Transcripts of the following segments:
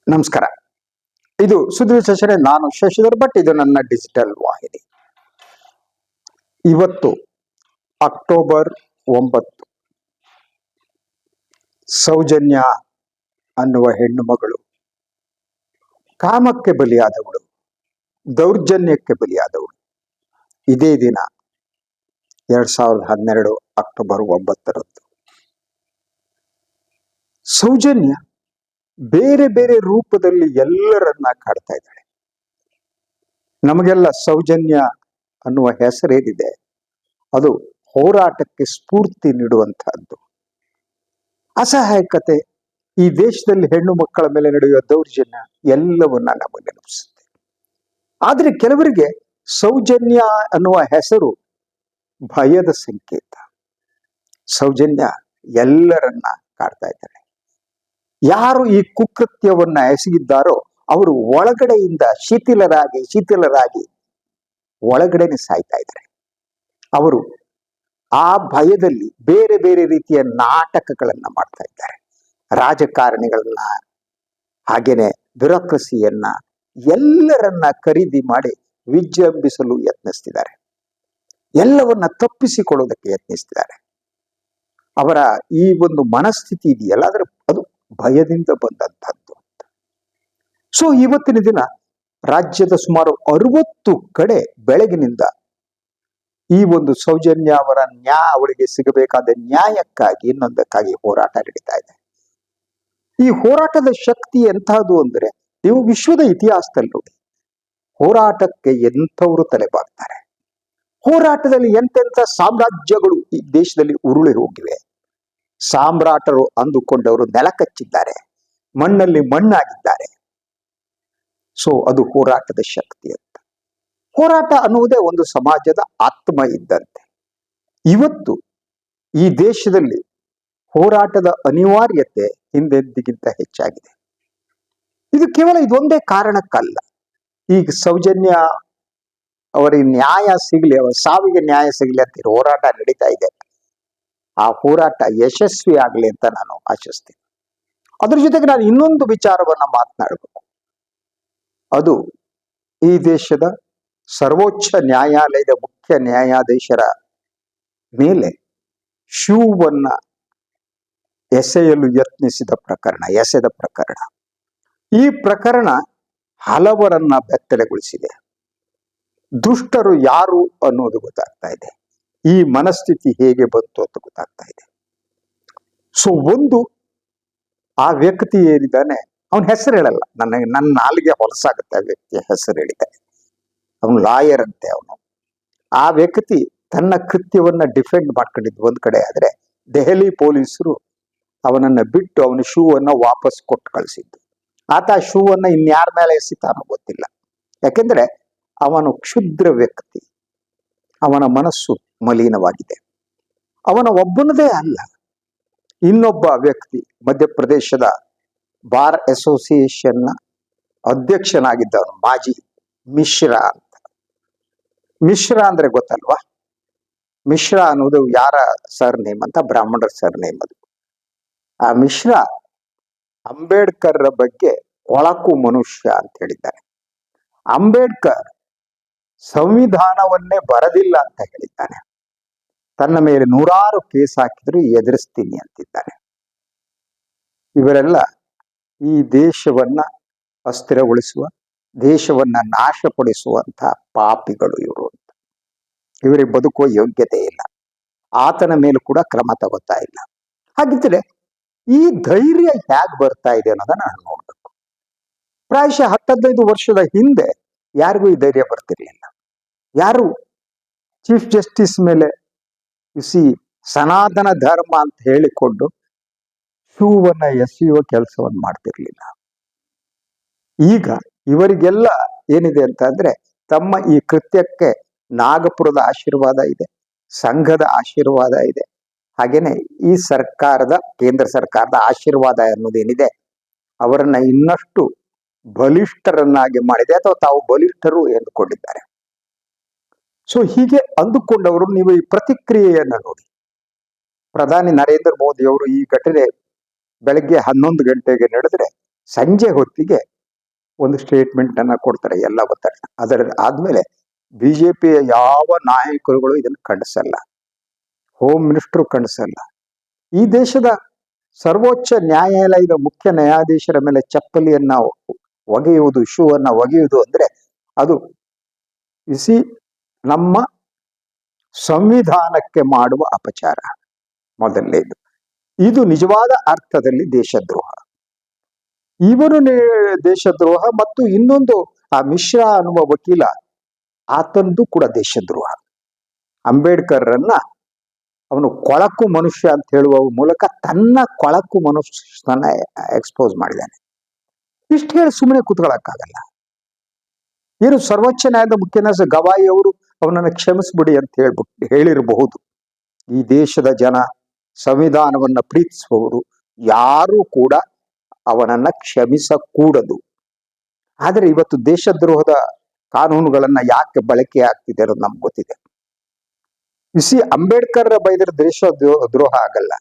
ನಮಸ್ಕಾರ. ಇದು ಸುದ್ದಿ ವಿಶ್ಲೇಷಣೆ. ನಾನು ಶಶಿಧರ್ ಭಟ್. ಇದು ನನ್ನ ಡಿಜಿಟಲ್ ವಾಹಿನಿ. ಇವತ್ತು ಅಕ್ಟೋಬರ್ 9. ಸೌಜನ್ಯ ಅನ್ನುವ ಹೆಣ್ಣು ಮಗಳು ಕಾಮಕ್ಕೆ ಬಲಿಯಾದವಳು, ದೌರ್ಜನ್ಯಕ್ಕೆ ಬಲಿಯಾದವಳು. ಇದೇ ದಿನ 2012 ಅಕ್ಟೋಬರ್ 9ರಂದು ಸೌಜನ್ಯ ಬೇರೆ ಬೇರೆ ರೂಪದಲ್ಲಿ ಎಲ್ಲರನ್ನ ಕಾಡ್ತಾ ಇದ್ದಾಳೆ. ನಮಗೆಲ್ಲ ಸೌಜನ್ಯ ಅನ್ನುವ ಹೆಸರೇನಿದೆ ಅದು ಹೋರಾಟಕ್ಕೆ ಸ್ಫೂರ್ತಿ ನೀಡುವಂತಹದ್ದು. ಅಸಹಾಯಕತೆ, ಈ ದೇಶದಲ್ಲಿ ಹೆಣ್ಣು ಮಕ್ಕಳ ಮೇಲೆ ನಡೆಯುವ ದೌರ್ಜನ್ಯ ಎಲ್ಲವನ್ನ ನಮಗೆ ನೆನಪಿಸುತ್ತೆ. ಆದ್ರೆ ಕೆಲವರಿಗೆ ಸೌಜನ್ಯ ಅನ್ನುವ ಹೆಸರು ಭಯದ ಸಂಕೇತ. ಸೌಜನ್ಯ ಎಲ್ಲರನ್ನ ಕಾಡ್ತಾ ಇದ್ದಾಳೆ. ಯಾರು ಈ ಕುಕೃತ್ಯವನ್ನ ಎಸಗಿದ್ದಾರೋ ಅವರು ಒಳಗಡೆಯಿಂದ ಶಿಥಿಲರಾಗಿ ಒಳಗಡೆನೆ ಸಾಯ್ತಾ ಇದ್ದಾರೆ. ಅವರು ಆ ಭಯದಲ್ಲಿ ಬೇರೆ ಬೇರೆ ರೀತಿಯ ನಾಟಕಗಳನ್ನ ಮಾಡ್ತಾ ಇದ್ದಾರೆ. ರಾಜಕಾರಣಿಗಳನ್ನ, ಹಾಗೇನೆ ಬ್ಯೂರೋಕ್ರಸಿಯನ್ನ, ಎಲ್ಲರನ್ನ ಖರೀದಿ ಮಾಡಿ ವಿಜೃಂಭಿಸಲು ಯತ್ನಿಸ್ತಿದ್ದಾರೆ. ಎಲ್ಲವನ್ನ ತಪ್ಪಿಸಿಕೊಳ್ಳೋದಕ್ಕೆ ಯತ್ನಿಸ್ತಿದ್ದಾರೆ. ಅವರ ಈ ಒಂದು ಮನಸ್ಥಿತಿ ಇದೆಯಲ್ಲ, ಅದರ ಅದು ಭಯದಿಂದ ಬಂದಂತಹದ್ದು ಅಂತ. ಸೊ ಇವತ್ತಿನ ದಿನ ರಾಜ್ಯದ ಸುಮಾರು 60 ಕಡೆ ಬೆಳಗಿನಿಂದ ಈ ಒಂದು ಸೌಜನ್ಯ ಅವರ ಅವಳಿಗೆ ಸಿಗಬೇಕಾದ ನ್ಯಾಯಕ್ಕಾಗಿ, ಇನ್ನೊಂದಕ್ಕಾಗಿ ಹೋರಾಟ ನಡೀತಾ ಇದೆ. ಈ ಹೋರಾಟದ ಶಕ್ತಿ ಎಂತಹದ್ದು ಅಂದ್ರೆ, ನೀವು ವಿಶ್ವದ ಇತಿಹಾಸದಲ್ಲಿ ನೋಡಿ, ಹೋರಾಟಕ್ಕೆ ಎಂಥವರು ತಲೆಬಾಗ್ತಾರೆ. ಹೋರಾಟದಲ್ಲಿ ಎಂತೆಂಥ ಸಾಮ್ರಾಜ್ಯಗಳು ಈ ದೇಶದಲ್ಲಿ ಉರುಳಿ ಹೋಗಿವೆ. ಸಾಮ್ರಾಟರು ಅಂದುಕೊಂಡವರು ನೆಲ ಕಚ್ಚಿದ್ದಾರೆ, ಮಣ್ಣಲ್ಲಿ ಮಣ್ಣಾಗಿದ್ದಾರೆ. ಸೊ ಅದು ಹೋರಾಟದ ಶಕ್ತಿ ಅಂತ. ಹೋರಾಟ ಅನ್ನುವುದೇ ಒಂದು ಸಮಾಜದ ಆತ್ಮ ಇದ್ದಂತೆ. ಇವತ್ತು ಈ ದೇಶದಲ್ಲಿ ಹೋರಾಟದ ಅನಿವಾರ್ಯತೆ ಹಿಂದೆಂದಿಗಿಂತ ಹೆಚ್ಚಾಗಿದೆ. ಇದು ಕೇವಲ ಇದೊಂದೇ ಕಾರಣಕ್ಕಲ್ಲ. ಈಗ ಸೌಜನ್ಯ ಅವರಿಗೆ ನ್ಯಾಯ ಸಿಗಲಿ, ಅವರ ಸಾವಿಗೆ ನ್ಯಾಯ ಸಿಗಲಿ ಅಂತ ಹೋರಾಟ ನಡೀತಾ ಇದೆ. ಆ ಹೋರಾಟ ಯಶಸ್ವಿ ಆಗಲಿ ಅಂತ ನಾನು ಆಶಿಸ್ತೀನಿ. ಅದ್ರ ಜೊತೆಗೆ ನಾನು ಇನ್ನೊಂದು ವಿಚಾರವನ್ನ ಮಾತನಾಡಬೇಕು. ಅದು ಈ ದೇಶದ ಸರ್ವೋಚ್ಚ ನ್ಯಾಯಾಲಯದ ಮುಖ್ಯ ನ್ಯಾಯಾಧೀಶರ ಮೇಲೆ ಶೂವನ್ನ ಎಸೆಯಲು ಯತ್ನಿಸಿದ ಪ್ರಕರಣ, ಎಸೆದ ಪ್ರಕರಣ. ಈ ಪ್ರಕರಣ ಹಲವರನ್ನ ಬೆತ್ತಲೆಗೊಳಿಸಿದೆ. ದುಷ್ಟರು ಯಾರು ಅನ್ನೋದು ಗೊತ್ತಾಗ್ತಾ ಇದೆ. ಈ ಮನಸ್ಥಿತಿ ಹೇಗೆ ಬಂತು ಅಂತ ಗೊತ್ತಾಗ್ತಾ ಇದೆ. ಸೊ ಒಂದು, ಆ ವ್ಯಕ್ತಿ ಏನಿದ್ದಾನೆ, ಅವನ ಹೆಸರು ಹೇಳಲ್ಲ, ನನ್ನ ನಾಲಿಗೆ ಹೊಲಸಾಗುತ್ತೆ ಆ ವ್ಯಕ್ತಿಯ ಹೆಸರು ಹೇಳಿದ್ದಾರೆ. ಅವನು ಲಾಯರ್ ಅಂತೆ. ಅವನು, ಆ ವ್ಯಕ್ತಿ ತನ್ನ ಕೃತ್ಯವನ್ನ ಡಿಫೆಂಡ್ ಮಾಡ್ಕೊಂಡಿದ್ದು ಒಂದ್ ಕಡೆ ಆದ್ರೆ, ದೆಹಲಿ ಪೊಲೀಸರು ಅವನನ್ನ ಬಿಟ್ಟು ಅವನ ಶೂವನ್ನ ವಾಪಸ್ ಕೊಟ್ಟು ಕಳಿಸಿದ್ದು. ಆತ ಆ ಶೂವನ್ನ ಇನ್ಯಾರ ಮೇಲೆ ಎಸಿತಾನೋ ಗೊತ್ತಿಲ್ಲ. ಯಾಕೆಂದ್ರೆ ಅವನು ಕ್ಷುದ್ರ ವ್ಯಕ್ತಿ, ಅವನ ಮನಸ್ಸು ಮಲಿನವಾಗಿದೆ. ಅವನ ಒಬ್ಬನದೇ ಅಲ್ಲ, ಇನ್ನೊಬ್ಬ ವ್ಯಕ್ತಿ ಮಧ್ಯಪ್ರದೇಶದ ಬಾರ್ ಅಸೋಸಿಯೇಷನ್ನ ಅಧ್ಯಕ್ಷನಾಗಿದ್ದವನು, ಮಾಜಿ ಮಿಶ್ರಾ ಅಂತ. ಮಿಶ್ರಾ ಅಂದ್ರೆ ಗೊತ್ತಲ್ವಾ? ಮಿಶ್ರಾ ಅನ್ನೋದು ಯಾರ ಸರ್ ನೇಮ್ ಅಂತ? ಬ್ರಾಹ್ಮಣರ ಸರ್ ನೇಮ್ ಅದು. ಆ ಮಿಶ್ರಾ ಅಂಬೇಡ್ಕರ್ ಬಗ್ಗೆ ಕೊಳಕು ಮನುಷ್ಯ ಅಂತ ಹೇಳಿದ್ದಾರೆ. ಅಂಬೇಡ್ಕರ್ ಸಂವಿಧಾನವನ್ನೇ ಬರದಿಲ್ಲ ಅಂತ ಹೇಳಿದ್ದಾನೆ. ತನ್ನ ಮೇಲೆ 100 ಕೇಸ್ ಹಾಕಿದ್ರು ಎದುರಿಸ್ತೀನಿ ಅಂತಿದ್ದಾನೆ. ಇವರೆಲ್ಲ ಈ ದೇಶವನ್ನ ಅಸ್ಥಿರಗೊಳಿಸುವ, ದೇಶವನ್ನ ನಾಶಪಡಿಸುವಂತ ಪಾಪಿಗಳು ಇವರು ಅಂತ. ಇವರಿಗೆ ಬದುಕುವ ಯೋಗ್ಯತೆ ಇಲ್ಲ. ಆತನ ಮೇಲೂ ಕೂಡ ಕ್ರಮ ತಗೋತಾ ಇಲ್ಲ. ಹಾಗಿದ್ರೆ ಈ ಧೈರ್ಯ ಹೇಗೆ ಬರ್ತಾ ಇದೆ ಅನ್ನೋದನ್ನ ನಾನು ನೋಡ್ಬೇಕು. ಪ್ರಾಯಶಃ 10-15 ವರ್ಷದ ಹಿಂದೆ ಯಾರಿಗೂ ಈ ಧೈರ್ಯ ಬರ್ತಿರ್ಲಿಲ್ಲ. ಯಾರು ಚೀಫ್ ಜಸ್ಟಿಸ್ ಮೇಲೆ ಸನಾತನ ಧರ್ಮ ಅಂತ ಹೇಳಿಕೊಂಡು ಶೂವನ್ನ ಎಸೆಯುವ ಕೆಲಸವನ್ನು ಮಾಡ್ತಿರ್ಲಿಲ್ಲ. ಈಗ ಇವರಿಗೆಲ್ಲ ಏನಿದೆ ಅಂತ ಅಂದ್ರೆ, ತಮ್ಮ ಈ ಕೃತ್ಯಕ್ಕೆ ನಾಗಪುರದ ಆಶೀರ್ವಾದ ಇದೆ, ಸಂಘದ ಆಶೀರ್ವಾದ ಇದೆ, ಹಾಗೇನೆ ಈ ಸರ್ಕಾರದ, ಕೇಂದ್ರ ಸರ್ಕಾರದ ಆಶೀರ್ವಾದ ಅನ್ನೋದೇನಿದೆ, ಅವರನ್ನ ಇನ್ನಷ್ಟು ಬಲಿಷ್ಠರನ್ನಾಗಿ ಮಾಡಿದೆ, ಅಥವಾ ತಾವು ಬಲಿಷ್ಠರು ಎಂದುಕೊಂಡಿದ್ದಾರೆ. ಸೊ ಹೀಗೆ ಅಂದುಕೊಂಡವರು, ನೀವು ಈ ಪ್ರತಿಕ್ರಿಯೆಯನ್ನ ನೋಡಿ. ಪ್ರಧಾನಿ ನರೇಂದ್ರ ಮೋದಿ ಅವರು ಈ ಘಟನೆ ಬೆಳಗ್ಗೆ 11 ಗಂಟೆಗೆ ನಡೆದ್ರೆ ಸಂಜೆ ಹೊತ್ತಿಗೆ ಒಂದು ಸ್ಟೇಟ್ಮೆಂಟ್ ಅನ್ನ ಕೊಡ್ತಾರೆ ಎಲ್ಲ ಒತ್ತಡ. ಅದರ ಆದ್ಮೇಲೆ ಬಿಜೆಪಿಯ ಯಾವ ನಾಯಕರುಗಳು ಇದನ್ನು ಖಂಡಿಸಲ್ಲ, ಹೋಮ್ ಮಿನಿಸ್ಟರ್ ಖಂಡಿಸಲ್ಲ. ಈ ದೇಶದ ಸರ್ವೋಚ್ಚ ನ್ಯಾಯಾಲಯದ ಮುಖ್ಯ ನ್ಯಾಯಾಧೀಶರ ಮೇಲೆ ಚಪ್ಪಲಿಯನ್ನ ಒಗೆಯುವುದು, ಶೂ ಅನ್ನ ಒಗೆಯುವುದು ಅಂದ್ರೆ ಅದು ಇಸಿ ನಮ್ಮ ಸಂವಿಧಾನಕ್ಕೆ ಮಾಡುವ ಅಪಚಾರ. ಮೊದಲನೇದು, ಇದು ನಿಜವಾದ ಅರ್ಥದಲ್ಲಿ ದೇಶದ್ರೋಹ. ಇವನು ದೇಶದ್ರೋಹ, ಮತ್ತು ಇನ್ನೊಂದು ಆ ಮಿಶ್ರಾ ಅನ್ನುವ ವಕೀಲ, ಆತಂದು ಕೂಡ ದೇಶದ್ರೋಹ. ಅಂಬೇಡ್ಕರ್ರನ್ನ ಅವನು ಕೊಳಕು ಮನುಷ್ಯ ಅಂತ ಹೇಳುವ ಮೂಲಕ ತನ್ನ ಕೊಳಕು ಮನುಷ್ಯನ ಎಕ್ಸ್ಪೋಸ್ ಮಾಡಿದ್ದಾನೆ. ಇಷ್ಟು ಹೇಳಿ ಸುಮ್ಮನೆ ಕೂತ್ಕೊಳ್ಳಕ್ಕಾಗಲ್ಲ. ಏನು ಸರ್ವೋಚ್ಚ ನ್ಯಾಯಾಲಯದ ಮುಖ್ಯ ನ್ಯಾಯಾಧೀಶ ಗವಾಯಿ ಅವರು ಅವನನ್ನು ಕ್ಷಮಿಸ್ಬಿಡಿ ಅಂತ ಹೇಳಿರಬಹುದು. ಈ ದೇಶದ ಜನ ಸಂವಿಧಾನವನ್ನ ಪ್ರೀತಿಸುವವರು ಯಾರೂ ಕೂಡ ಅವನನ್ನ ಕ್ಷಮಿಸಕೂಡದು. ಆದರೆ ಇವತ್ತು ದೇಶದ್ರೋಹದ ಕಾನೂನುಗಳನ್ನ ಯಾಕೆ ಬಳಕೆ ಆಗ್ತಿದೆ ಅನ್ನೋದು ನಮ್ಗೆ ಗೊತ್ತಿದೆ. ಇಸಿ ಅಂಬೇಡ್ಕರ್ ಬೈದರೆ ದೇಶ ದ್ರೋಹ ಆಗಲ್ಲ,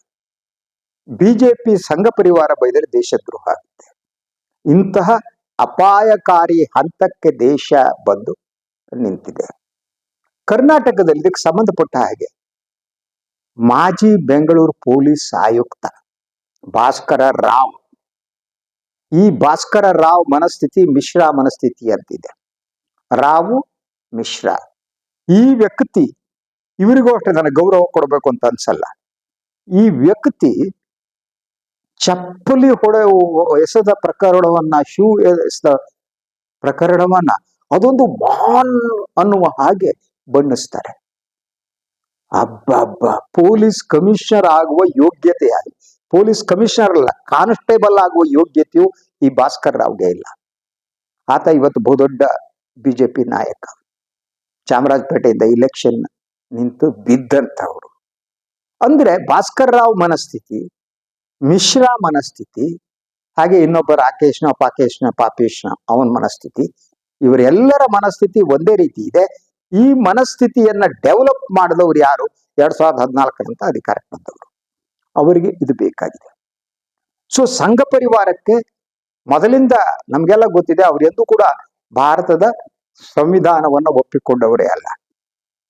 ಬಿಜೆಪಿ ಸಂಘ ಪರಿವಾರ ಬೈದರೆ ದೇಶದ್ರೋಹ ಆಗುತ್ತೆ. ಇಂತಹ ಅಪಾಯಕಾರಿ ಹಂತಕ್ಕೆ ದೇಶ ಬಂದು ನಿಂತಿದೆ. ಕರ್ನಾಟಕದಲ್ಲಿ ಇದಕ್ಕೆ ಸಂಬಂಧಪಟ್ಟ ಹಾಗೆ ಮಾಜಿ ಬೆಂಗಳೂರು ಪೊಲೀಸ್ ಆಯುಕ್ತ ಭಾಸ್ಕರ ರಾವ್, ಈ ಭಾಸ್ಕರ ರಾವ್ ಮನಸ್ಥಿತಿ ಮಿಶ್ರಾ ಮನಸ್ಥಿತಿ ಅಂತಿದೆ. ರಾವು ಮಿಶ್ರಾ, ಈ ವ್ಯಕ್ತಿ, ಇವರಿಗೂ ಅಷ್ಟೇ ನನಗೆ ಗೌರವ ಕೊಡಬೇಕು ಅಂತ ಅನ್ಸಲ್ಲ. ಈ ವ್ಯಕ್ತಿ ಚಪ್ಪಲಿ ಎಸೆದ ಪ್ರಕರಣವನ್ನ, ಶೂ ಎಸೆದ ಪ್ರಕರಣವನ್ನ ಅದೊಂದು ಮಹಾನ್ ಅನ್ನುವ ಹಾಗೆ ಬಣ್ಣಿಸ್ತಾರೆ. ಅಬ್ಬಬ್ಬ, ಪೊಲೀಸ್ ಕಮಿಷನರ್ ಆಗುವ ಯೋಗ್ಯತೆ, ಪೊಲೀಸ್ ಕಮಿಷನರ್ ಅಲ್ಲ, ಕಾನ್ಸ್ಟೇಬಲ್ ಆಗುವ ಯೋಗ್ಯತೆಯು ಈ ಭಾಸ್ಕರ್ ರಾವ್ಗೆ ಇಲ್ಲ. ಆತ ಇವತ್ತು ಬಹುದೊಡ್ಡ ಬಿಜೆಪಿ ನಾಯಕ, ಚಾಮರಾಜಪೇಟೆಯಿಂದ ಇಲೆಕ್ಷನ್ ನಿಂತು ಬಿದ್ದಂಥವ್ರು. ಅಂದ್ರೆ ಭಾಸ್ಕರ್ ರಾವ್ ಮನಸ್ಥಿತಿ, ಮಿಶ್ರಾ ಮನಸ್ಥಿತಿ, ಹಾಗೆ ಇನ್ನೊಬ್ಬ ರಾಕೇಶ್ನ ಪಾಪೇಶ್ನ ಅವನ ಮನಸ್ಥಿತಿ, ಇವರೆಲ್ಲರ ಮನಸ್ಥಿತಿ ಒಂದೇ ರೀತಿ ಇದೆ. ಈ ಮನಸ್ಥಿತಿಯನ್ನ ಡೆವಲಪ್ ಮಾಡಿದವರು ಯಾರು? 2014 ಅಧಿಕಾರಕ್ಕೆ ಬಂದವರು. ಅವರಿಗೆ ಇದು ಬೇಕಾಗಿದೆ. ಸೊ ಸಂಘ ಪರಿವಾರಕ್ಕೆ ಮೊದಲಿಂದ ನಮ್ಗೆಲ್ಲ ಗೊತ್ತಿದೆ, ಅವರೆಂದೂ ಕೂಡ ಭಾರತದ ಸಂವಿಧಾನವನ್ನ ಒಪ್ಪಿಕೊಂಡವರೇ ಅಲ್ಲ.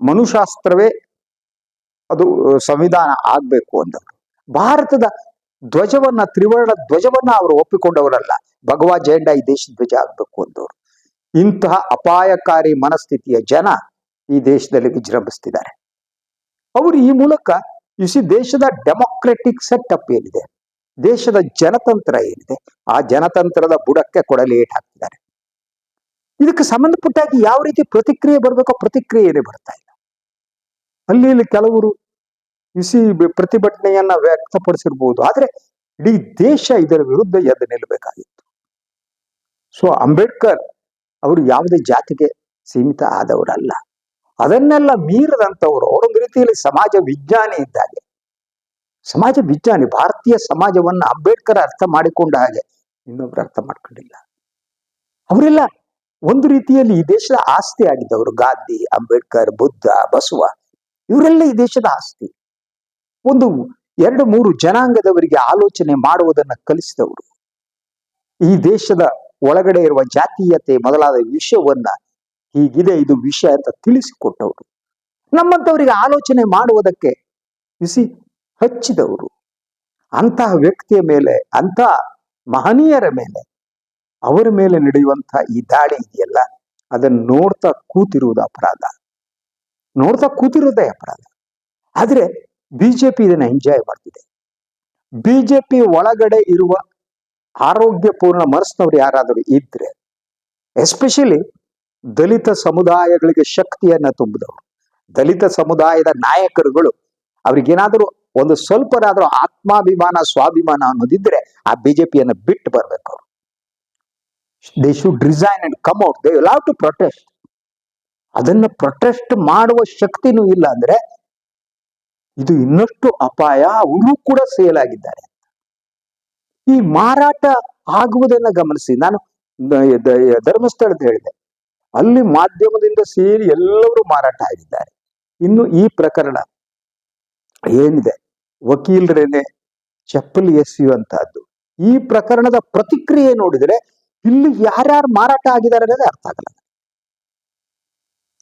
ಮನುಶಾಸ್ತ್ರವೇ ಅದು ಸಂವಿಧಾನ ಆಗ್ಬೇಕು ಅಂದವರು. ಭಾರತದ ಧ್ವಜವನ್ನ, ತ್ರಿವರ್ಣ ಧ್ವಜವನ್ನ ಅವರು ಒಪ್ಪಿಕೊಂಡವರಲ್ಲ. ಭಗವಾ ಜೆಂಡಾ ಈ ದೇಶದ ಧ್ವಜ ಆಗ್ಬೇಕು ಅಂದವರು. ಇಂತಹ ಅಪಾಯಕಾರಿ ಮನಸ್ಥಿತಿಯ ಜನ ಈ ದೇಶದಲ್ಲಿ ವಿಜೃಂಭಿಸ್ತಿದ್ದಾರೆ. ಅವರು ಈ ಮೂಲಕ ದೇಶದ ಡೆಮೊಕ್ರೆಟಿಕ್ ಸೆಟಪ್ ಏನಿದೆ, ದೇಶದ ಜನತಂತ್ರ ಏನಿದೆ, ಆ ಜನತಂತ್ರದ ಬುಡಕ್ಕೆ ಕೊಡಲಿ ಏಟ್ ಹಾಕ್ತಿದ್ದಾರೆ. ಇದಕ್ಕೆ ಸಂಬಂಧಪಟ್ಟಾಗಿ ಯಾವ ರೀತಿ ಪ್ರತಿಕ್ರಿಯೆ ಬರಬೇಕೋ ಪ್ರತಿಕ್ರಿಯೆನೇ ಬರ್ತಾ ಇಲ್ಲ. ಅಲ್ಲಿ ಇಲ್ಲಿ ಕೆಲವರು ಪ್ರತಿಭಟನೆಯನ್ನ ವ್ಯಕ್ತಪಡಿಸಿರ್ಬೋದು, ಆದ್ರೆ ಇಡೀ ದೇಶ ಇದರ ವಿರುದ್ಧ ಎದ್ದು ನಿಲ್ಲಬೇಕಾಗಿತ್ತು. ಸೊ ಅಂಬೇಡ್ಕರ್ ಅವರು ಯಾವುದೇ ಜಾತಿಗೆ ಸೀಮಿತ ಆದವರಲ್ಲ, ಅದನ್ನೆಲ್ಲ ಮೀರದಂತವರು. ಅವರೊಂದು ರೀತಿಯಲ್ಲಿ ಸಮಾಜ ವಿಜ್ಞಾನಿ ಇದ್ದಾಗೆ, ಸಮಾಜ ವಿಜ್ಞಾನಿ. ಭಾರತೀಯ ಸಮಾಜವನ್ನ ಅಂಬೇಡ್ಕರ್ ಅರ್ಥ ಮಾಡಿಕೊಂಡ ಹಾಗೆ ಇನ್ನೊಬ್ರು ಅರ್ಥ ಮಾಡ್ಕೊಂಡಿಲ್ಲ. ಅವರೆಲ್ಲ ಒಂದು ರೀತಿಯಲ್ಲಿ ಈ ದೇಶದ ಆಸ್ತಿ ಆಗಿದ್ದವರು. ಗಾಂಧಿ, ಅಂಬೇಡ್ಕರ್, ಬುದ್ಧ, ಬಸವ, ಇವರೆಲ್ಲ ಈ ದೇಶದ ಆಸ್ತಿ. ಒಂದು 2-3 ಜನಾಂಗದವರಿಗೆ ಆಲೋಚನೆ ಮಾಡುವುದನ್ನು ಕಲಿಸಿದವರು. ಈ ದೇಶದ ಒಳಗಡೆ ಇರುವ ಜಾತೀಯತೆ ಮೊದಲಾದ ವಿಷಯವನ್ನ ಹೀಗಿದೆ, ಇದು ವಿಷಯ ಅಂತ ತಿಳಿಸಿಕೊಟ್ಟವರು. ನಮ್ಮಂತವರಿಗೆ ಆಲೋಚನೆ ಮಾಡುವುದಕ್ಕೆ ಹಚ್ಚಿದವರು. ಅಂತಹ ವ್ಯಕ್ತಿಯ ಮೇಲೆ, ಅಂತಹ ಮಹನೀಯರ ಮೇಲೆ, ಅವರ ಮೇಲೆ ನಡೆಯುವಂತಹ ಈ ದಾಳಿ ಇದೆಯಲ್ಲ, ಅದನ್ನು ನೋಡ್ತಾ ಕೂತಿರುವುದು ಅಪರಾಧ, ನೋಡ್ತಾ ಕೂತಿರೋದೇ ಅಪರಾಧ. ಆದ್ರೆ ಬಿಜೆಪಿ ಇದನ್ನ ಎಂಜಾಯ್ ಮಾಡ್ತಿದೆ. ಬಿಜೆಪಿ ಒಳಗಡೆ ಇರುವ ಆರೋಗ್ಯಪೂರ್ಣ ಮನಸ್ಸಿನವರು ಯಾರಾದರೂ ಇದ್ರೆ, ಎಸ್ಪೆಷಲಿ ದಲಿತ ಸಮುದಾಯಗಳಿಗೆ ಶಕ್ತಿಯನ್ನ ತುಂಬಿದವರು, ದಲಿತ ಸಮುದಾಯದ ನಾಯಕರುಗಳು, ಅವ್ರಿಗೇನಾದರೂ ಒಂದು ಸ್ವಲ್ಪನಾದ್ರೂ ಆತ್ಮಾಭಿಮಾನ, ಸ್ವಾಭಿಮಾನ ಅನ್ನೋದಿದ್ರೆ ಆ ಬಿಜೆಪಿಯನ್ನು ಬಿಟ್ಟು ಬರ್ಬೇಕು ಅವರು. They should resign and come out. They will have to protest. ಅದನ್ನ ಪ್ರೊಟೆಸ್ಟ್ ಮಾಡುವ ಶಕ್ತಿನೂ ಇಲ್ಲ ಅಂದ್ರೆ ಇದು ಇನ್ನಷ್ಟು ಅಪಾಯ. ಅವರು ಕೂಡ ಸೇಲ್ ಆಗಿದ್ದಾರೆ. ಈ ಮಾರಾಟ ಆಗುವುದನ್ನ ಗಮನಿಸಿ. ನಾನು ಧರ್ಮಸ್ಥಳದ ಹೇಳಿದೆ, ಅಲ್ಲಿ ಮಾಧ್ಯಮದಿಂದ ಸೇರಿ ಎಲ್ಲರೂ ಮಾರಾಟ ಆಗಿದ್ದಾರೆ. ಇನ್ನು ಈ ಪ್ರಕರಣ ಏನಿದೆ, ವಕೀಲರೇನೆ ಚಪ್ಪಲಿ ಎಸೆಯುವಂತಹದ್ದು, ಈ ಪ್ರಕರಣದ ಪ್ರತಿಕ್ರಿಯೆ ನೋಡಿದರೆ ಇಲ್ಲಿ ಯಾರ್ಯಾರು ಮಾರಾಟ ಆಗಿದ್ದಾರೆ ಅನ್ನೋದೇ ಅರ್ಥ ಆಗಲ್ಲ.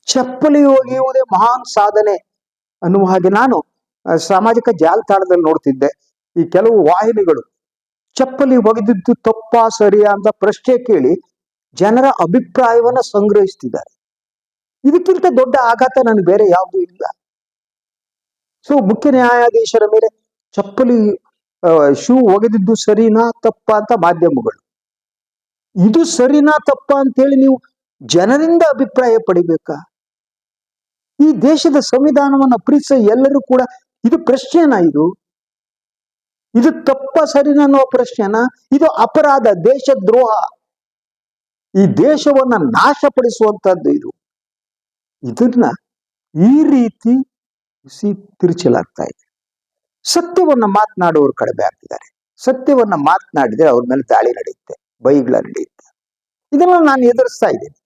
ಚಪ್ಪಲಿ ಒಗೆಯುವುದೇ ಮಹಾನ್ ಸಾಧನೆ ಅನ್ನುವ ಹಾಗೆ ನಾನು ಸಾಮಾಜಿಕ ಜಾಲತಾಣದಲ್ಲಿ ನೋಡ್ತಿದ್ದೆ, ಈ ಕೆಲವು ವಾಹಿನಿಗಳು ಚಪ್ಪಲಿ ಒಗೆದಿದ್ದು ತಪ್ಪಾ ಸರಿಯಾ ಅಂತ ಪ್ರಶ್ನೆ ಕೇಳಿ ಜನರ ಅಭಿಪ್ರಾಯವನ್ನ ಸಂಗ್ರಹಿಸ್ತಿದ್ದಾರೆ. ಇದಕ್ಕಿಂತ ದೊಡ್ಡ ಆಘಾತ ನನಗೆ ಬೇರೆ ಯಾವುದೂ ಇಲ್ಲ. ಸೊ ಮುಖ್ಯ ನ್ಯಾಯಾಧೀಶರ ಮೇಲೆ ಚಪ್ಪಲಿ ಶೂ ಒಗೆದಿದ್ದು ಸರಿನಾ ತಪ್ಪಾ ಅಂತ ಮಾಧ್ಯಮಗಳು, ಇದು ಸರಿನಾ ತಪ್ಪಾ ಅಂತೇಳಿ ನೀವು ಜನರಿಂದ ಅಭಿಪ್ರಾಯ ಪಡಿಬೇಕಾ? ಈ ದೇಶದ ಸಂವಿಧಾನವನ್ನ ಪ್ರೀತಿಸ ಎಲ್ಲರೂ ಕೂಡ ಇದು ಪ್ರಶ್ನೆನಾ? ಇದು ತಪ್ಪ ಸರಿನಾ ಅನ್ನೋ ಪ್ರಶ್ನೆನಾ? ಇದು ಅಪರಾಧ, ದೇಶದ್ರೋಹ, ಈ ದೇಶವನ್ನ ನಾಶಪಡಿಸುವಂತದ್ದು. ಇದನ್ನ ಈ ರೀತಿ ತಿರುಚಲಾಗ್ತಾ ಇದೆ. ಸತ್ಯವನ್ನ ಮಾತನಾಡುವವರು ಕಡಿಮೆ ಆಗ್ತಿದ್ದಾರೆ. ಸತ್ಯವನ್ನ ಮಾತನಾಡಿದ್ರೆ ಅವ್ರ ಮೇಲೆ ದಾಳಿ ನಡೆಯುತ್ತೆ, ಬೈಗಳ ನಡೆಯುತ್ತೆ. ಇದನ್ನ ನಾನು ಎದುರಿಸ್ತಾ ಇದ್ದೀನಿ.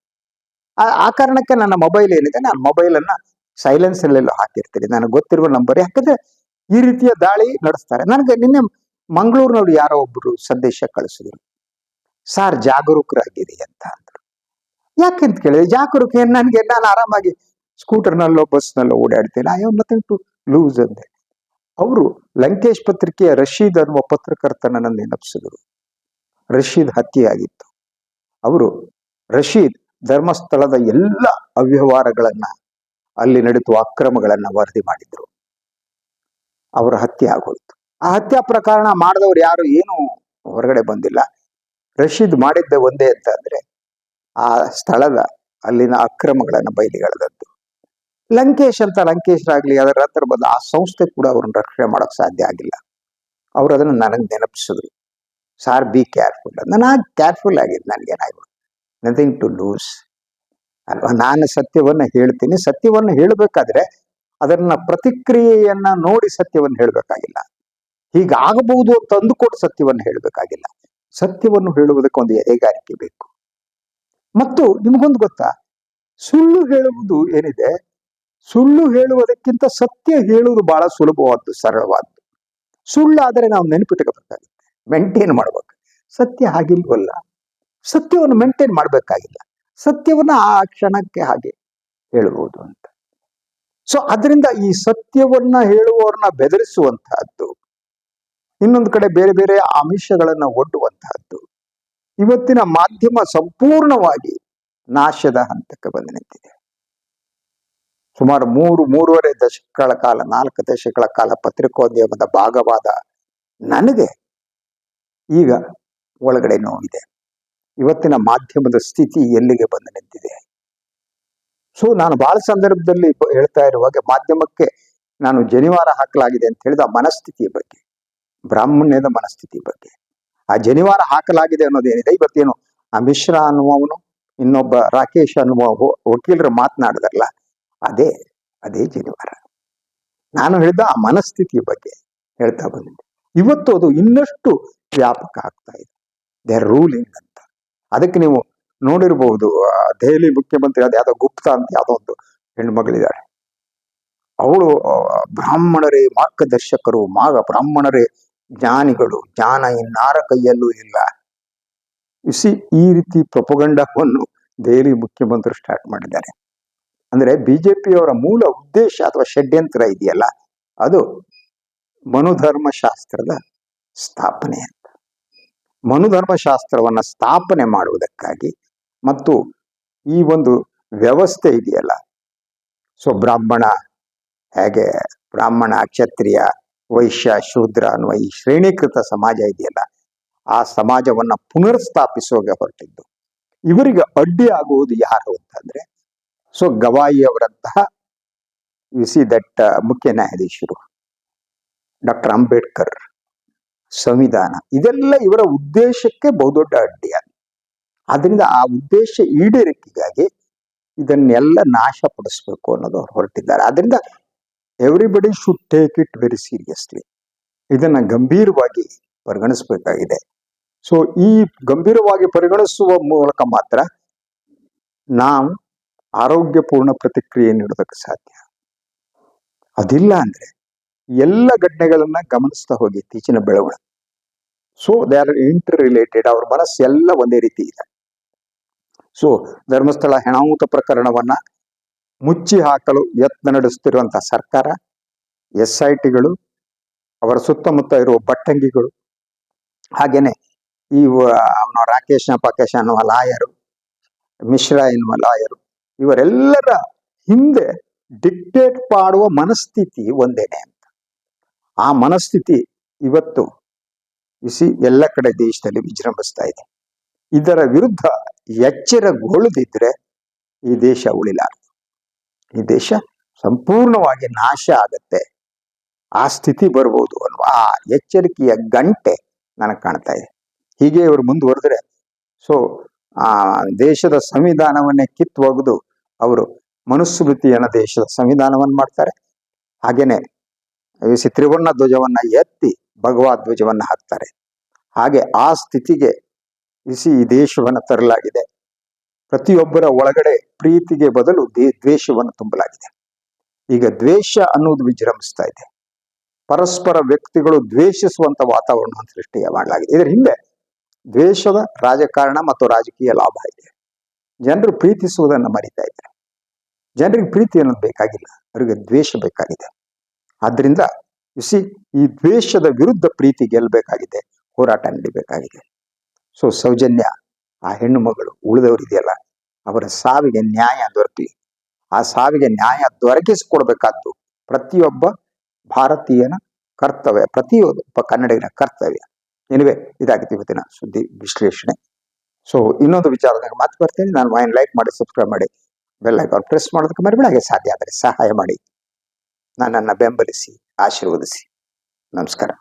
ಆ ಕಾರಣಕ್ಕೆ ನನ್ನ ಮೊಬೈಲ್ ಏನಿದೆ, ನಾನು ಮೊಬೈಲ್ ಅನ್ನ ಸೈಲೆನ್ಸ್ ಅಲ್ಲೆಲ್ಲೋ ಹಾಕಿರ್ತೀನಿ, ನನಗೆ ಗೊತ್ತಿರುವ ನಂಬರ್. ಯಾಕಂದ್ರೆ ಈ ರೀತಿಯ ದಾಳಿ ನಡೆಸ್ತಾರೆ. ನನಗೆ ನಿನ್ನೆ ಮಂಗಳೂರಿನವ್ರು ಯಾರೋ ಒಬ್ರು ಸಂದೇಶ ಕಳಿಸಿದ್ರು, ಸಾರ್ ಜಾಗರೂಕರಾಗಿರಿ ಅಂತ ಅಂದ್ರು. ಯಾಕೆಂತ ಕೇಳಿದ್ರೆ, ಜಾಗರೂಕ ನನಗೆ, ನಾನು ಆರಾಮಾಗಿ ಸ್ಕೂಟರ್ನಲ್ಲೋ ಬಸ್ನಲ್ಲೋ ಓಡಾಡ್ತೀನಿ, I have nothing to lose ಅಂದೆ. ಅವರು ಲಂಕೇಶ್ ಪತ್ರಿಕೆಯ ರಶೀದ್ ಅನ್ನುವ ಪತ್ರಕರ್ತನನ್ನು ನೆನಪಿಸಿದ್ರು. ರಶೀದ್ ಹತ್ಯೆ ಆಗಿತ್ತು. ಅವರು ರಶೀದ್ ಧರ್ಮಸ್ಥಳದ ಎಲ್ಲ ಅವ್ಯವಹಾರಗಳನ್ನ, ಅಲ್ಲಿ ನಡೆಯುವ ಅಕ್ರಮಗಳನ್ನ ವರದಿ ಮಾಡಿದ್ರು. ಅವರ ಹತ್ಯೆ ಆಗೋಯ್ತು. ಆ ಹತ್ಯಾ ಪ್ರಕರಣ ಮಾಡಿದವರು ಯಾರು ಏನು ಹೊರಗಡೆ ಬಂದಿಲ್ಲ. ರಶೀದ್ ಮಾಡಿದ್ದ ಒಂದೇ ಅಂತ ಅಂದ್ರೆ ಆ ಸ್ಥಳದ ಅಲ್ಲಿನ ಅಕ್ರಮಗಳನ್ನ ಬಯಲಿಗೆಳೆದದ್ದು. ಲಂಕೇಶ್ ಲಂಕೇಶ್ರಾಗ್ಲಿ ಅದರ ಹತ್ರ ಬಂದ ಆ ಸಂಸ್ಥೆ ಕೂಡ ಅವ್ರನ್ನ ರಕ್ಷಣೆ ಮಾಡಕ್ ಸಾಧ್ಯ ಆಗಿಲ್ಲ. ಅವ್ರು ಅದನ್ನ ನನಗೆ ನೆನಪಿಸಿದ್ರು, ಸಾರ್ ಬಿ ಕೇರ್ಫುಲ್. ನಾನು ಕೇರ್ಫುಲ್ ಆಗಿದ್ದು, ನನಗೇನಾಗ್ಬೋದು, ನಥಿಂಗ್ ಟು ಲೂಸ್ ಅಲ್ವಾ. ನಾನು ಸತ್ಯವನ್ನ ಹೇಳ್ತೀನಿ. ಸತ್ಯವನ್ನ ಹೇಳಬೇಕಾದ್ರೆ ಅದನ್ನ ಪ್ರತಿಕ್ರಿಯೆಯನ್ನ ನೋಡಿ ಸತ್ಯವನ್ನು ಹೇಳಬೇಕಾಗಿಲ್ಲ. ಹೀಗಾಗಬಹುದು ಅಂತ ಅಂದುಕೊಂಡು ಸತ್ಯವನ್ನು ಹೇಳಬೇಕಾಗಿಲ್ಲ. ಸತ್ಯವನ್ನು ಹೇಳುವುದಕ್ಕೆ ಒಂದು ಎದೆಗಾರಿಕೆ ಬೇಕು. ಮತ್ತು ನಿಮಗೊಂದು ಗೊತ್ತಾ, ಸುಳ್ಳು ಹೇಳುವುದು ಏನಿದೆ, ಸುಳ್ಳು ಹೇಳುವುದಕ್ಕಿಂತ ಸತ್ಯ ಹೇಳುವುದು ಬಹಳ ಸುಲಭವಾದ್ದು, ಸರಳವಾದ್ದು. ಸುಳ್ಳಾದರೆ ನಾವು ನೆನಪಿಟ್ಟಬೇಕಾಗುತ್ತೆ, ಮೇಂಟೈನ್ ಮಾಡ್ಬೇಕು. ಸತ್ಯ ಹಾಗಿಲ್ವಲ್ಲ, ಸತ್ಯವನ್ನು ಮೇಂಟೈನ್ ಮಾಡ್ಬೇಕಾಗಿಲ್ಲ. ಸತ್ಯವನ್ನ ಆ ಕ್ಷಣಕ್ಕೆ ಹಾಗೆ ಹೇಳಬಹುದು ಅಂತ. ಸೊ ಅದರಿಂದ ಈ ಸತ್ಯವನ್ನ ಹೇಳುವವರನ್ನ ಬೆದರಿಸುವಂತಹದ್ದು, ಇನ್ನೊಂದು ಕಡೆ ಬೇರೆ ಬೇರೆ ಆಮಿಷಗಳನ್ನ ಒಡ್ಡುವಂತಹದ್ದು ಇವತ್ತಿನ ಮಾಧ್ಯಮ ಸಂಪೂರ್ಣವಾಗಿ ನಾಶದ ಹಂತಕ್ಕೆ ಬಂದು ನಿಂತಿದೆ. ಸುಮಾರು 3-3.5 ದಶಕಗಳ ಕಾಲ, 4 ದಶಕಗಳ ಕಾಲ ಪತ್ರಿಕೋದ್ಯಮದ ಭಾಗವಾದ ನನಗೆ ಈಗ ಒಳಗಡೆ ನೋವಿದೆ. ಇವತ್ತಿನ ಮಾಧ್ಯಮದ ಸ್ಥಿತಿ ಎಲ್ಲಿಗೆ ಬಂದು ನಿಂತಿದೆ. ಸೊ ನಾನು ಬಹಳ ಸಂದರ್ಭದಲ್ಲಿ ಹೇಳ್ತಾ ಇರುವಾಗ ಮಾಧ್ಯಮಕ್ಕೆ ನಾನು ಜನಿವಾರ ಹಾಕಲಾಗಿದೆ ಅಂತ ಹೇಳಿದ ಮನಸ್ಥಿತಿಯ ಬಗ್ಗೆ, ಬ್ರಾಹ್ಮಣ್ಯದ ಮನಸ್ಥಿತಿ ಬಗ್ಗೆ. ಆ ಜನಿವಾರ ಹಾಕಲಾಗಿದೆ ಅನ್ನೋದೇನಿದೆ, ಇವತ್ತೇನು ಆ ಮಿಶ್ರಾ ಅನ್ನುವವನು, ಇನ್ನೊಬ್ಬ ರಾಕೇಶ್ ಅನ್ನುವ ವಕೀಲರು ಮಾತನಾಡಿದ್ರಲ್ಲ, ಅದೇ ಜನಿವಾರ. ನಾನು ಹೇಳಿದ ಆ ಮನಸ್ಥಿತಿಯ ಬಗ್ಗೆ ಹೇಳ್ತಾ ಬಂದಿದ್ದೆ. ಇವತ್ತು ಅದು ಇನ್ನಷ್ಟು ವ್ಯಾಪಕ ಆಗ್ತಾ ಇದೆ. ದೇ ಆರ್ ರೂಲಿಂಗ್ ಅಂತ. ಅದಕ್ಕೆ ನೀವು ನೋಡಿರಬಹುದು, ದೆಹಲಿ ಮುಖ್ಯಮಂತ್ರಿ ಅದ ಯಾವ್ದೋ ಗುಪ್ತಾ ಅಂತ ಯಾವ್ದೋ ಒಂದು ಹೆಣ್ಮಗಳಿದ್ದಾಳೆ. ಅವಳು ಬ್ರಾಹ್ಮಣರೇ ಮಾರ್ಗದರ್ಶಕರು, ಬ್ರಾಹ್ಮಣರೇ ಜ್ಞಾನಿಗಳು, ಜ್ಞಾನ ಇನ್ನಾರ ಕೈಯಲ್ಲೂ ಇಲ್ಲ. ಈ ರೀತಿ ಪ್ರೊಪಗಂಡವನ್ನು ದೆಹಲಿ ಮುಖ್ಯಮಂತ್ರಿ ಸ್ಟಾರ್ಟ್ ಮಾಡಿದ್ದಾರೆ. ಅಂದ್ರೆ ಬಿಜೆಪಿಯವರ ಮೂಲ ಉದ್ದೇಶ ಅಥವಾ ಷಡ್ಯಂತ್ರ ಇದೆಯಲ್ಲ, ಅದು ಮನುಧರ್ಮಶಾಸ್ತ್ರದ ಸ್ಥಾಪನೆ ಅಂತ. ಮನುಧರ್ಮಶಾಸ್ತ್ರವನ್ನ ಸ್ಥಾಪನೆ ಮಾಡುವುದಕ್ಕಾಗಿ ಮತ್ತು ಈ ಒಂದು ವ್ಯವಸ್ಥೆ ಇದೆಯಲ್ಲ, ಸೊ ಬ್ರಾಹ್ಮಣ ಕ್ಷತ್ರಿಯ ವೈಶ್ಯ ಶೂದ್ರ ಅನ್ನುವ ಈ ಶ್ರೇಣೀಕೃತ ಸಮಾಜ ಇದೆಯಲ್ಲ, ಆ ಸಮಾಜವನ್ನ ಪುನರ್ ಸ್ಥಾಪಿಸುವಾಗ ಹೊರಟಿದ್ದು. ಇವರಿಗೆ ಅಡ್ಡಿ ಆಗುವುದು ಯಾರು ಅಂತಂದ್ರೆ, ಸೊ ಗವಾಯಿ ಅವರಂತಹ ಮುಖ್ಯ ನ್ಯಾಯಾಧೀಶರು, ಡಾಕ್ಟರ್ ಅಂಬೇಡ್ಕರ್, ಸಂವಿಧಾನ, ಇದೆಲ್ಲ ಇವರ ಉದ್ದೇಶಕ್ಕೆ ಬಹುದೊಡ್ಡ ಅಡ್ಡಿ. ಆದ್ರಿಂದ ಆ ಉದ್ದೇಶ ಈಡೇರಿಕೆಗಾಗಿ ಇದನ್ನೆಲ್ಲ ನಾಶಪಡಿಸ್ಬೇಕು ಅನ್ನೋದು ಅವ್ರು ಹೊರಟಿದ್ದಾರೆ. ಆದ್ರಿಂದ everybody should take it very seriously. ಇದನ್ನ ಗಂಭೀರವಾಗಿ ಪರಿಗಣಿಸಬೇಕಾಗಿದೆ. ಸೊ ಈ ಗಂಭೀರವಾಗಿ ಪರಿಗಣಿಸುವ ಮೂಲಕ ಮಾತ್ರ ನಾವು ಆರೋಗ್ಯಪೂರ್ಣ ಪ್ರತಿಕ್ರಿಯೆ ನೀಡೋದಕ್ಕೆ ಸಾಧ್ಯ. ಅದಿಲ್ಲ ಅಂದ್ರೆ ಎಲ್ಲ ಘಟನೆಗಳನ್ನ ಗಮನಿಸ್ತಾ ಹೋಗಿ ಇತ್ತೀಚಿನ ಬೆಳವಣಿಗೆ so they are inter related. ಅವ್ರ ಮನಸ್ಸೆಲ್ಲ ಒಂದೇ ರೀತಿ ಇದೆ. ಸೊ ಧರ್ಮಸ್ಥಳ ಹೆಣಾಹುತ ಪ್ರಕರಣವನ್ನ ಮುಚ್ಚಿ ಹಾಕಲು ಯತ್ನ ನಡೆಸುತ್ತಿರುವಂತಹ ಸರ್ಕಾರ, SITಗಳು, ಅವರ ಸುತ್ತಮುತ್ತ ಇರುವ ಬಟ್ಟಂಗಿಗಳು, ಹಾಗೇನೆ ಈ ರಾಕೇಶ್ ಪಕೇಶ್ ಅನ್ನುವ ಲಾಯರು, ಮಿಶ್ರಾ ಎನ್ನುವ ಲಾಯರು, ಇವರೆಲ್ಲರ ಹಿಂದೆ ಡಿಕ್ಟೇಟ್ ಮಾಡುವ ಮನಸ್ಥಿತಿ ಒಂದೇನೆ ಅಂತ. ಆ ಮನಸ್ಥಿತಿ ಇವತ್ತು ಎಲ್ಲ ಕಡೆ ದೇಶದಲ್ಲಿ ವಿಜೃಂಭಿಸ್ತಾ ಇದೆ. ಇದರ ವಿರುದ್ಧ ಎಚ್ಚರಗೊಳ್ಳದಿದ್ರೆ ಈ ದೇಶ ಉಳಿಲಾರದು. ಈ ದೇಶ ಸಂಪೂರ್ಣವಾಗಿ ನಾಶ ಆಗತ್ತೆ, ಆ ಸ್ಥಿತಿ ಬರ್ಬೋದು ಅನ್ನುವ ಆ ಎಚ್ಚರಿಕೆಯ ಗಂಟೆ ನನಗೆ ಕಾಣ್ತಾ ಇದೆ. ಹೀಗೆ ಇವರು ಮುಂದುವರೆದ್ರೆ ಸೊ ಆ ದೇಶದ ಸಂವಿಧಾನವನ್ನೇ ಕಿತ್ತು ಒಗೆದು ಅವರು ಮನುಸ್ಮೃತಿಯನ್ನ ದೇಶದ ಸಂವಿಧಾನವನ್ನು ಮಾಡ್ತಾರೆ. ಹಾಗೇನೆ ತ್ರಿವರ್ಣ ಧ್ವಜವನ್ನ ಎತ್ತಿ ಭಗವದ್ ಧ್ವಜವನ್ನ ಹಾಕ್ತಾರೆ. ಹಾಗೆ ಆ ಸ್ಥಿತಿಗೆ ಈ ದೇಶವನ್ನು ತರಲಾಗಿದೆ. ಪ್ರತಿಯೊಬ್ಬರ ಒಳಗಡೆ ಪ್ರೀತಿಗೆ ಬದಲು ದ್ವೇಷವನ್ನು ತುಂಬಲಾಗಿದೆ. ಈಗ ದ್ವೇಷ ಅನ್ನೋದು ವಿಜೃಂಭಿಸ್ತಾ ಇದೆ. ಪರಸ್ಪರ ವ್ಯಕ್ತಿಗಳು ದ್ವೇಷಿಸುವಂತ ವಾತಾವರಣವನ್ನು ಸೃಷ್ಟಿ ಮಾಡಲಾಗಿದೆ. ಇದರ ಹಿಂದೆ ದ್ವೇಷದ ರಾಜಕಾರಣ ಮತ್ತು ರಾಜಕೀಯ ಲಾಭ ಇದೆ. ಜನರು ಪ್ರೀತಿಸುವುದನ್ನು ಮರಿತಾ ಇದ್ದಾರೆ. ಜನರಿಗೆ ಪ್ರೀತಿ ಅನ್ನೋದು ಬೇಕಾಗಿಲ್ಲ, ಅವರಿಗೆ ದ್ವೇಷ ಬೇಕಾಗಿದೆ. ಆದ್ರಿಂದ ಈ ದ್ವೇಷದ ವಿರುದ್ಧ ಪ್ರೀತಿ ಗೆಲ್ಲಬೇಕಾಗಿದೆ, ಹೋರಾಟ ನಡಿಬೇಕಾಗಿದೆ. ಸೊ ಸೌಜನ್ಯ, ಆ ಹೆಣ್ಣು ಮಗಳು, ಉಳಿದವರಿದೆಯಲ್ಲ, ಅವರ ಸಾವಿಗೆ ನ್ಯಾಯ ದೊರಕಲಿ. ಆ ಸಾವಿಗೆ ನ್ಯಾಯ ದೊರಕಿಸಿಕೊಡ್ಬೇಕಾದ್ದು ಪ್ರತಿಯೊಬ್ಬ ಭಾರತೀಯನ ಕರ್ತವ್ಯ, ಪ್ರತಿಯೊಬ್ಬ ಕನ್ನಡಿಗನ ಕರ್ತವ್ಯ. ಎನಿವೆ, ಇದಾಗಿತ್ತು ಇವತ್ತಿನ ಸುದ್ದಿ ವಿಶ್ಲೇಷಣೆ. ಸೊ ಇನ್ನೊಂದು ವಿಚಾರದಾಗ ಮಾತು ಬರ್ತೇನೆ. ನಾನು ಲೈಕ್ ಮಾಡಿ, ಸಬ್ಸ್ಕ್ರೈಬ್ ಮಾಡಿ, ಬೆಲ್ ಐಕಾನ್ ಪ್ರೆಸ್ ಮಾಡೋದಕ್ಕೆ ಮರಿಬೇಡಿ. ಹಾಗೆ ಸಾಧ್ಯ ಆದರೆ ಸಹಾಯ ಮಾಡಿ, ನನ್ನನ್ನು ಬೆಂಬಲಿಸಿ, ಆಶೀರ್ವದಿಸಿ. ನಮಸ್ಕಾರ.